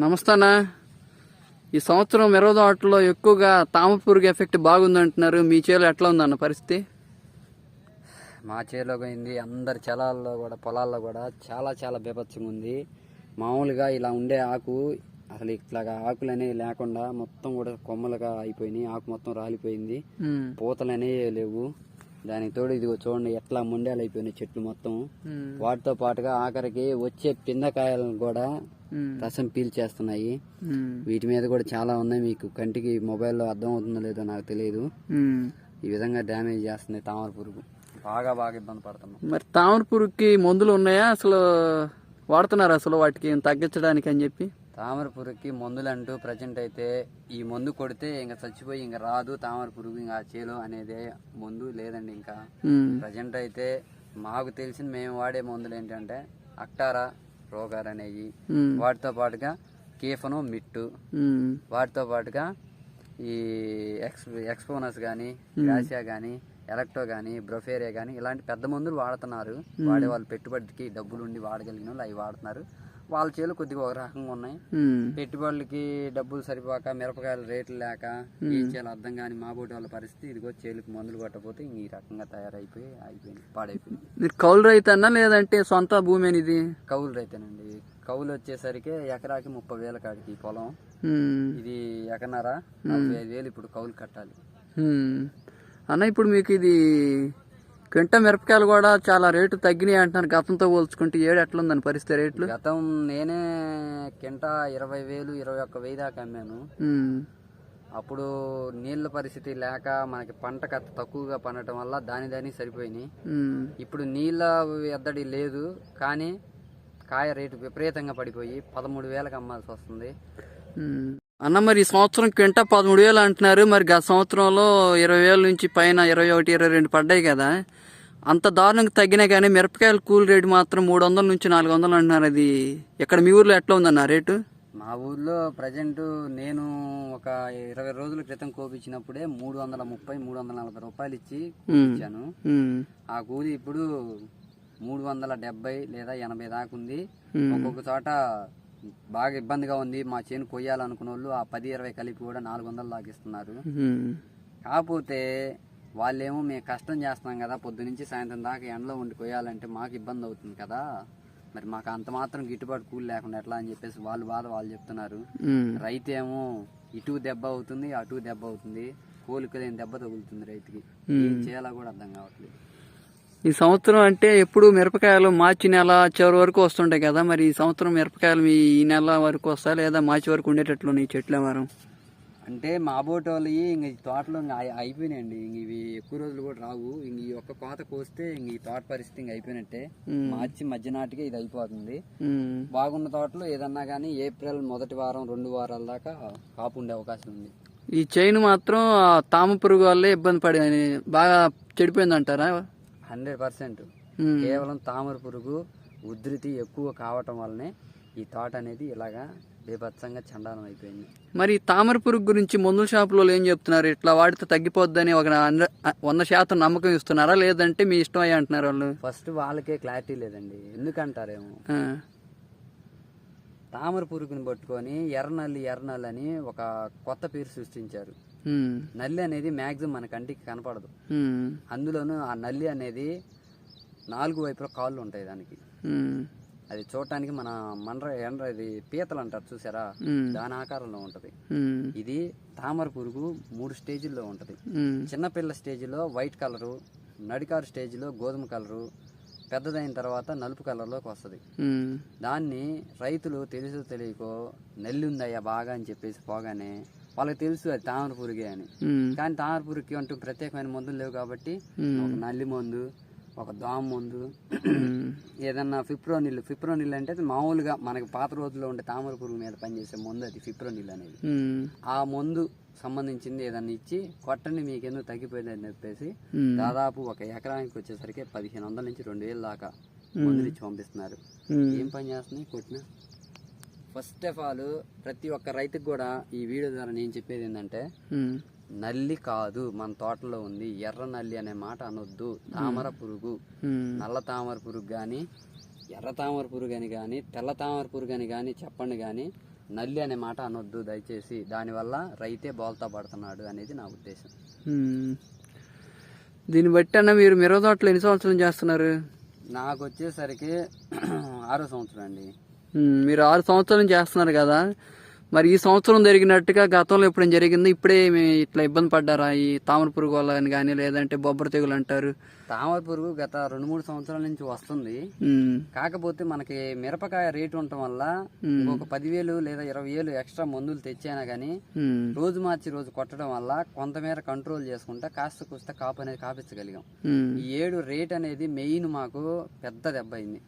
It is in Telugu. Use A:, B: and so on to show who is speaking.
A: నమస్తే అన్న. ఈ సంవత్సరం మిరప తోటలో ఎక్కువగా తామర పురుగు ఎఫెక్ట్ బాగుందంటున్నారు. మీ చేలో ఎట్లా ఉందన్న పరిస్థితి?
B: మా చేలో పోయింది. అందరి పొలాల్లో కూడా చాలా చాలా బీభత్సంగా ఉంది. మామూలుగా ఇలా ఉండే ఆకు అసలు ఇట్లాగా ఆకులు అనేవి లేకుండా మొత్తం కూడా కొమ్మలుగా అయిపోయినాయి. ఆకు మొత్తం రాలిపోయింది. పూతలు అనేవి లేవు. దానికి తోడు ఇదిగో చూడండి ఎట్లా ముండేలు అయిపోయినాయి చెట్లు మొత్తం. వాటితో పాటుగా ఆఖరికి వచ్చే పిందకాయలను కూడా రసం పీల్చేస్తున్నాయి. వీటి మీద కూడా చాలా ఉన్నాయి. మీకు కంటికి మొబైల్లో అర్థం అవుతుందో లేదో నాకు తెలియదు. ఈ విధంగా డ్యామేజ్ చేస్తుంది తామర పురుగు. బాగా ఇబ్బంది పడుతున్నాం.
A: మరి తామర పురుగుకి మందులు ఉన్నాయా? అసలు వాడుతున్నారు అసలు వాటికి తగ్గించడానికి అని చెప్పి?
B: తామర పురుగుకి మందులు అంటూ ప్రజెంట్ అయితే ఈ మందు కొడితే ఇంకా చచ్చిపోయి ఇంకా రాదు తామర పురుగు ఇంకా చేలో అనేది మందు లేదండి. ఇంకా ప్రజెంట్ అయితే మాకు తెలిసిన మేము వాడే మందులు ఏంటంటే అక్టారా, రోగార్ అనేవి, వాటితో పాటుగా కీఫను, మిట్టు, వాటితో పాటుగా ఈ ఎక్స్పోనస్ కానీ, గ్రాసియా కానీ, ఎలక్టో కానీ, బ్రోఫేరియా కానీ ఇలాంటి పెద్ద మందులు వాడుతున్నారు. వాడే వాళ్ళు పెట్టుబడికి డబ్బులుండి వాడగలిగిన వాళ్ళు అవి వాడుతున్నారు. వాళ్ళ చేలు కొద్దిగా ఒక రకంగా ఉన్నాయి. పెట్టుబడులకి డబ్బులు సరిపోక మిరపకాయల రేట్లు లేక ఏం చేయాలో అర్థం కాని మా బోటి వాళ్ళ పరిస్థితి ఇదిగో చేలుకి మందులు కొట్టకపోతే ఈ రకంగా తయారైపోయి అయిపోయింది, పాడైపోయింది.
A: మీరు కౌలు రైతన్నా లేదంటే సొంత భూమి అనేది?
B: కౌలు రైతేనండి. కౌలు వచ్చేసరికి ఎకరాకి 30,000 కాడికి పొలం. ఇది ఎకరన్నర 45,000 ఇప్పుడు కౌలు కట్టాలి
A: అన్న. ఇప్పుడు మీకు ఇది క్వింటా మిరపకాయలు కూడా చాలా రేటు తగ్గినాయి అంటున్నారు గతంతో పోల్చుకుంటే. ఏడు ఎట్లా ఉందని పరిస్థితి రేట్లు?
B: గతం నేనే కింటా 20,000 21,000 దాకా అమ్మాను. అప్పుడు నీళ్ళ పరిస్థితి లేక మనకి పంట కత్త తక్కువగా పండటం వల్ల దాని సరిపోయినాయి. ఇప్పుడు నీళ్ళ ఎద్దడి లేదు కానీ కాయ రేటు విపరీతంగా పడిపోయి 13,000కి అమ్మాల్సి వస్తుంది.
A: అన్న మరి ఈ సంవత్సరం క్వింటా 13,000 అంటున్నారు. మరి గత సంవత్సరంలో 20,000 నుంచి పైన 21, 22 పడ్డాయి కదా. అంత దారుణంగా తగ్గినా కానీ మిరపకాయల కూల్ రేటు మాత్రం 300 నుంచి 400 అంటున్నారు. అది ఎక్కడ మీ ఊర్లో ఎట్లా ఉందన్న రేటు?
B: మా ఊర్లో ప్రజెంట్ నేను ఒక 20 రోజుల క్రితం కోపించినప్పుడే 330, 340 రూపాయలు ఇచ్చి కోపించాను. ఆ కూలి ఇప్పుడు 370 లేదా 80 దాకా ఉంది. ఒక్కొక్క చోట బాగా ఇబ్బందిగా ఉంది. మా చేను కొయ్యాలనుకున్న వాళ్ళు ఆ 10-20 కలిపి కూడా 400 లాగిస్తున్నారు. కాకపోతే వాళ్ళేమో మేము కష్టం చేస్తున్నాం కదా, పొద్దు నుంచి సాయంత్రం దాకా ఎండలో ఉండి కొయ్యాలంటే మాకు ఇబ్బంది అవుతుంది కదా, మరి మాకు అంత మాత్రం గిట్టుబాటు కూలి లేకుండా ఎట్లా అని చెప్పేసి వాళ్ళు బాధ వాళ్ళు చెప్తున్నారు. రైతు ఏమో ఇటు దెబ్బ అవుతుంది, అటు దెబ్బ అవుతుంది, కోలుకోలేని దెబ్బ తగులుతుంది రైతుకి. ఏం చేయాలో కూడా అర్థం కావట్లేదు.
A: ఈ సంవత్సరం అంటే ఎప్పుడు మిరపకాయలు మార్చి నెల చివరి వరకు వస్తుంటాయి కదా. మరి ఈ సంవత్సరం మిరపకాయలు మీ ఈ నెల వరకు వస్తాయి లేదా మార్చి వరకు ఉండేటట్లు ఈ చెట్ల వారం?
B: అంటే మా బోటి వాళ్ళు ఇంక ఈ తోటలో అయిపోయినాయండి. ఇంక ఇవి ఎక్కువ రోజులు కూడా రావు. ఇంక ఈ ఒక్క కోత కోస్తే ఇంక ఈ తోట పరిస్థితి ఇంక అయిపోయినట్టే. మార్చి మధ్య నాటికే ఇది అయిపోతుంది. బాగున్న తోటలో ఏదన్నా కానీ ఏప్రిల్ మొదటి వారం 2 వారాల దాకా కాపు ఉండే అవకాశం ఉంది.
A: ఈ చైన్ మాత్రం తామ పురుగు వల్లే ఇబ్బంది పడి బాగా చెడిపోయింది అంటారా?
B: 100% కేవలం తామర పురుగు ఉధృతి ఎక్కువ కావటం వల్లనే ఈ తోట అనేది ఇలాగా బీభత్సంగా చండాలం అయిపోయింది.
A: మరి తామర పురుగు గురించి మందుల షాపులో ఏం చెప్తున్నారు? ఇట్లా వాడితే తగ్గిపోద్దని ఒక 100% నమ్మకం ఇస్తున్నారా లేదంటే మీ ఇష్టం అయ్యి అంటున్నారు వాళ్ళు?
B: ఫస్ట్ వాళ్ళకే క్లారిటీ లేదండి. ఎందుకంటారేమో, తామర పురుగుని పట్టుకొని ఎర్రనల్లి అని ఒక కొత్త పేరు సృష్టించారు. నల్లి అనేది మ్యాక్సిమం మన కంటికి కనపడదు. అందులోనూ ఆ నల్లి అనేది 4 వైపుల కాళ్ళు ఉంటాయి దానికి. అది చూడటానికి ఇది పీతలు అంటారు చూసారా, దాని ఆకారంలో ఉంటది. ఇది తామర పురుగు 3 స్టేజ్ల్లో ఉంటది. చిన్నపిల్ల స్టేజ్లో వైట్ కలరు, నడికారు స్టేజ్లో గోధుమ కలరు, పెద్దదైన తర్వాత నలుపు కలర్లోకి వస్తుంది. దాన్ని రైతులు తెలుసు తెలియకో నల్లి ఉందయ్యా బాగా అని చెప్పేసి పోగానే వాళ్ళకి తెలుసు అది తామర పురుగే అని. కానీ తామర పురుగుకి అంటూ ప్రత్యేకమైన మందులు లేవు కాబట్టి ఒక నల్లి మందు, ఒక దోమ మందు, ఏదన్నా ఫిప్రోనిల్ అంటే మామూలుగా మనకి పాత రోజుల్లో ఉండే తామర పురుగు మీద పనిచేసే మందు అది ఫిప్రోనిల్ అనేది. ఆ మందు సంబంధించింది ఏదన్నా ఇచ్చి కొట్టండి మీకెందుకు తగ్గిపోయింది అని చెప్పేసి దాదాపు ఒక ఎకరానికి వచ్చేసరికి 1,500 నుంచి 2,000 దాకా మందులు ఇచ్చి పంపిస్తున్నారు. ఏం పని చేస్తున్నాయి కొట్టిన? ఫస్ట్ ఆఫ్ ఆల్ ప్రతి ఒక్క రైతుకి కూడా ఈ వీడియో ద్వారా నేను చెప్పేది ఏంటంటే, నల్లి కాదు మన తోటలో ఉంది, ఎర్ర నల్లి అనే మాట అనొద్దు. తామర పురుగు, నల్ల తామర పురుగు గాని, ఎర్ర తామర పురుగు అని కానీ, తెల్ల తామర పురుగు అని కానీ చెప్పండి. కానీ నల్లి అనే మాట అనొద్దు దయచేసి. దానివల్ల రైతే బోల్తా పడుతున్నాడు అనేది నా ఉద్దేశం.
A: దీన్ని బట్టి అన్న మీరు మిరప తోటలు ఎన్ని సంవత్సరాలు చేస్తున్నారు?
B: నాకు వచ్చేసరికి 6వ సంవత్సరం అండి.
A: మీరు 6 సంవత్సరాలు చేస్తున్నారు కదా, మరి ఈ సంవత్సరం జరిగినట్టుగా గతంలో ఎప్పుడైనా జరిగింది? ఇప్పుడే ఇట్లా ఇబ్బంది పడ్డారా ఈ తామర పురుగు వల్ల కానీ, లేదంటే బొబ్బర తెగులు అంటారు?
B: తామర పురుగు గత 2-3 సంవత్సరాల నుంచి వస్తుంది. కాకపోతే మనకి మిరపకాయ రేటు ఉండటం వల్ల ఒక 10,000 లేదా 20,000 ఎక్స్ట్రా మందులు తెచ్చైనా గానీ రోజు మార్చి రోజు కొట్టడం వల్ల కొంతమేర కంట్రోల్ చేసుకుంటా కాస్త కూస్త కాపు అనేది కాపించగలిగాం. ఈ 7 రేట్ అనేది మెయిన్ మాకు పెద్ద దెబ్బ అయింది.